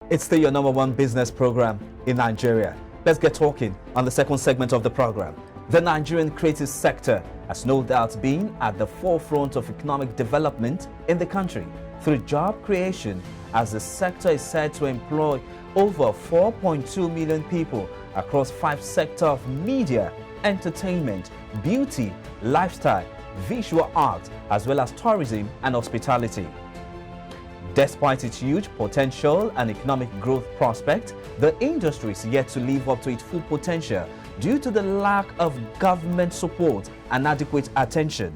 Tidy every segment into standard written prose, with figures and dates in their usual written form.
It's still your number one business program in Nigeria. Let's get talking on the second segment of the program. The Nigerian creative sector has no doubt been at the forefront of economic development in the country through job creation, as the sector is said to employ over 4.2 million people across 5 sectors of media, entertainment, beauty, lifestyle, visual art, as well as tourism and hospitality. Despite its huge potential and economic growth prospect, the industry is yet to live up to its full potential due to the lack of government support and adequate attention.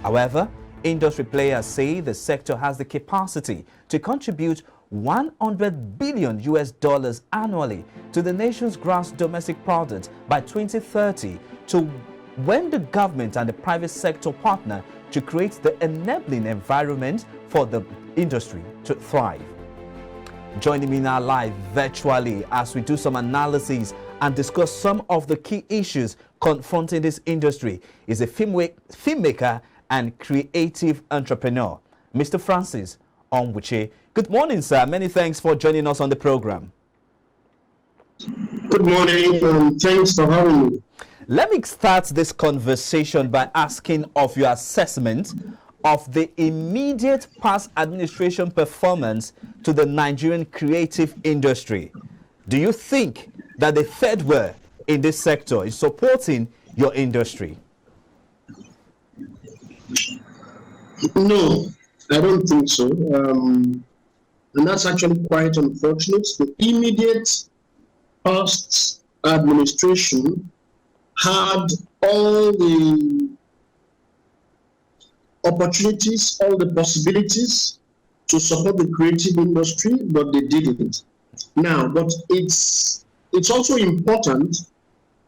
However, industry players say the sector has the capacity to contribute $100 billion annually to the nation's gross domestic product by 2030 to when the government and the private sector partner to create the enabling environment for the industry to thrive. Joining me now live virtually as we do some analysis and discuss some of the key issues confronting this industry is a filmmaker and creative entrepreneur, Mr. Francis Onwuche. Good morning, sir. Many thanks for joining us on the program. Good morning, and thanks for having me. Let me start this conversation by asking of your assessment of the immediate past administration performance to the Nigerian creative industry. Do you think that the third way in this sector is supporting your industry? No, I don't think so. And that's actually quite unfortunate. The immediate past administration had all the opportunities, all the possibilities to support the creative industry, but they didn't. Now, but it's also important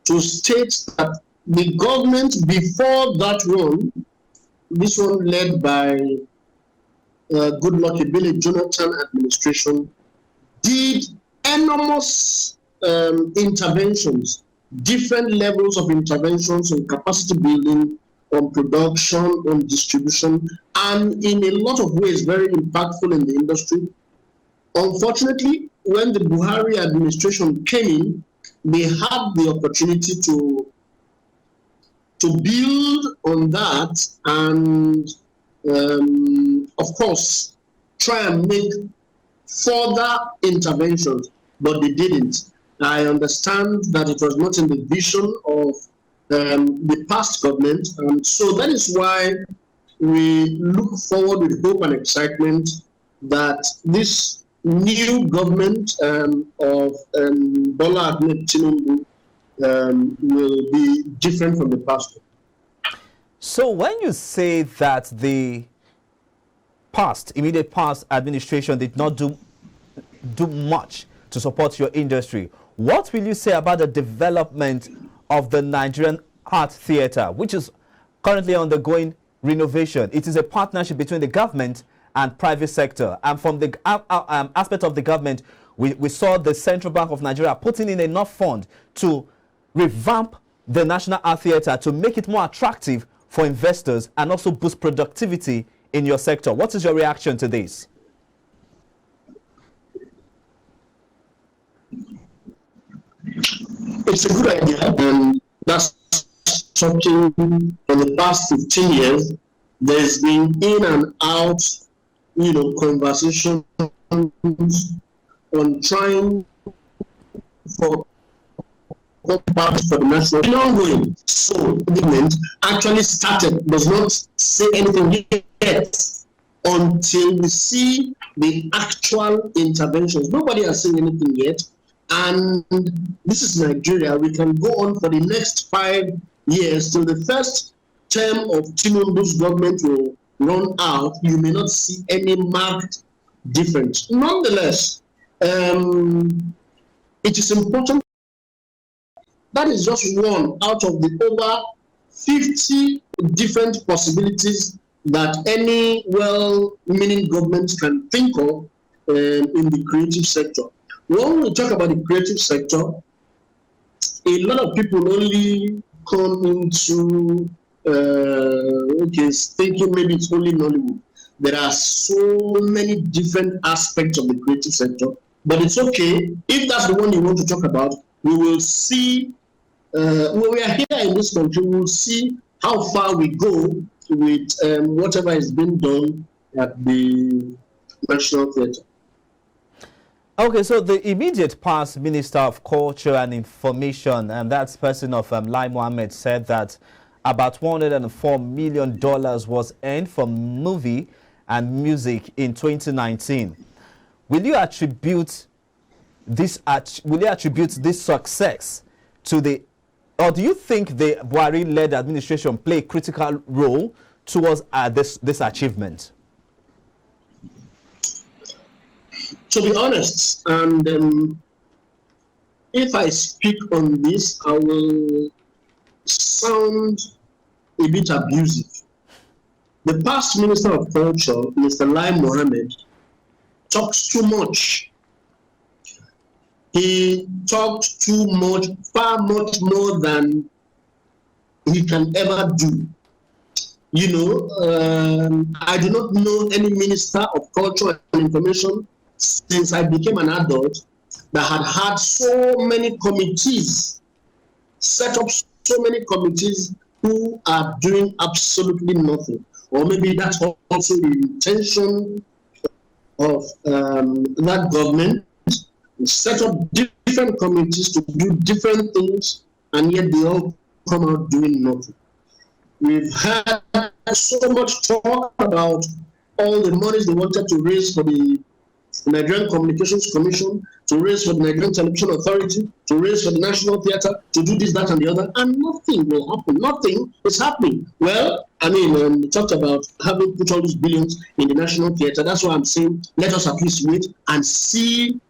to state that the government before that one, this one led by Goodluck Ebele Jonathan administration, did enormous interventions, different levels of interventions on capacity building, on production, on distribution, and in a lot of ways very impactful in the industry. Unfortunately, when the Buhari administration came in, they had the opportunity to build on that and, of course, try and make further interventions, but they didn't. I understand that it was not in the vision of the past government, and so that is why we look forward with hope and excitement that this new government of Bola Ahmed Tinubu will be different from the past. So when you say that the immediate past administration did not do much to support your industry, what will you say about the development of the Nigerian Art Theatre, which is currently undergoing renovation? It is a partnership between the government and private sector. And from the aspect of the government, we saw the Central Bank of Nigeria putting in enough fund to revamp the National Art Theatre to make it more attractive for investors and also boost productivity in your sector. What is your reaction to this? It's a good idea, and that's something for the past 15 years. There's been in and out, conversations on trying for the national ongoing. So the government actually started, does not say anything yet until we see the actual interventions. Nobody has seen anything yet. And this is Nigeria. We can go on for the next 5 years till the first term of Tinubu's government will run out. You may not see any marked difference. Nonetheless, it is important. That is just one out of the over 50 different possibilities that any well-meaning government can think of in the creative sector. When we talk about the creative sector, a lot of people only come into thinking maybe it's only Nollywood. There are so many different aspects of the creative sector. But it's okay. If that's the one you want to talk about, we will see. When we are here in this country, we'll see how far we go with whatever is being done at the National Theatre. Okay, so the immediate past Minister of Culture and Information, and that's person of Lai Mohammed, said that about $104 million was earned from movie and music in 2019. Will you attribute this success to the, or do you think the Buhari-led administration play a critical role towards this achievement? To be honest, and if I speak on this, I will sound a bit abusive. The past Minister of Culture, Mr. Lai Mohammed, talks too much. He talked too much, far much more than he can ever do. You know, I do not know any Minister of Culture and Information since I became an adult that had so many committees, set up so many committees who are doing absolutely nothing. Or maybe that's also the intention of that government, set up different committees to do different things, and yet they all come out doing nothing. We've had so much talk about all the monies they wanted to raise for the Nigerian Communications Commission, to raise for the Nigerian Television Authority, to raise for the National Theatre, to do this, that, and the other, and nothing will happen. Nothing is happening. Well, I mean, we talked about having put all these billions in the National Theatre. That's why I'm saying, let us at least wait and see.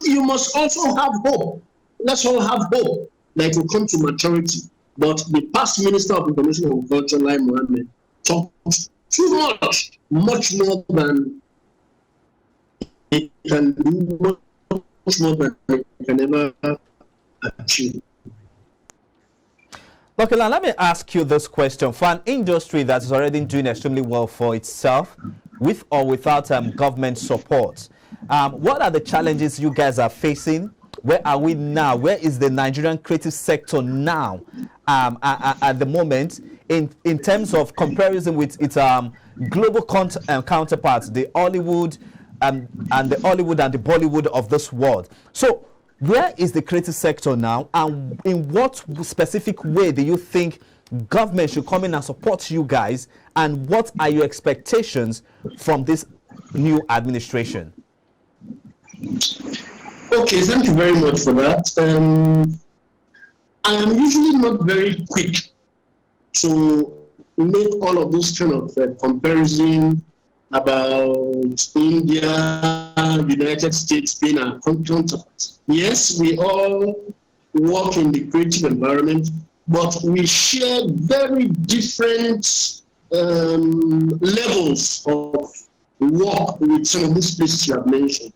You must also have hope. Let's all have hope that it will come to maturity. But the past Minister of Information and Culture, Lai Mohammed, talked too much, much more than he can do, much more than he can ever achieve. Okay, let me ask you this question. For an industry that is already doing extremely well for itself, with or without government support, what are the challenges you guys are facing? Where are we now? Where is the Nigerian creative sector now at the moment in terms of comparison with its global counterparts, the Hollywood and the Hollywood and the Bollywood of this world? So where is the creative sector now, and in what specific way do you think government should come in and support you guys, and what are your expectations from this new administration? Okay, thank you very much for that. I am usually not very quick to make all of this kind of comparison about India, United States being our counterparts. Yes, we all work in the creative environment, but we share very different levels of work with some of these places you have mentioned.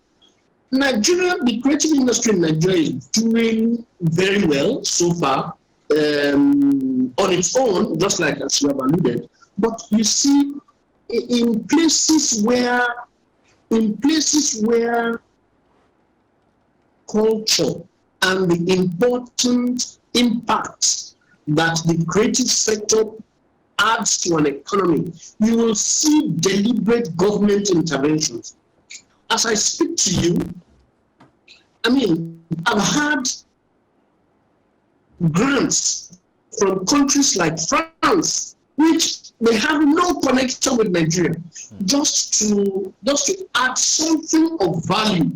Nigeria, the creative industry in Nigeria is doing very well so far on its own, just like as you have alluded. But you see, in places where culture and the important impact that the creative sector adds to an economy, you will see deliberate government interventions. As I speak to you, I mean, I've had grants from countries like France, which they have no connection with Nigeria, just to add something of value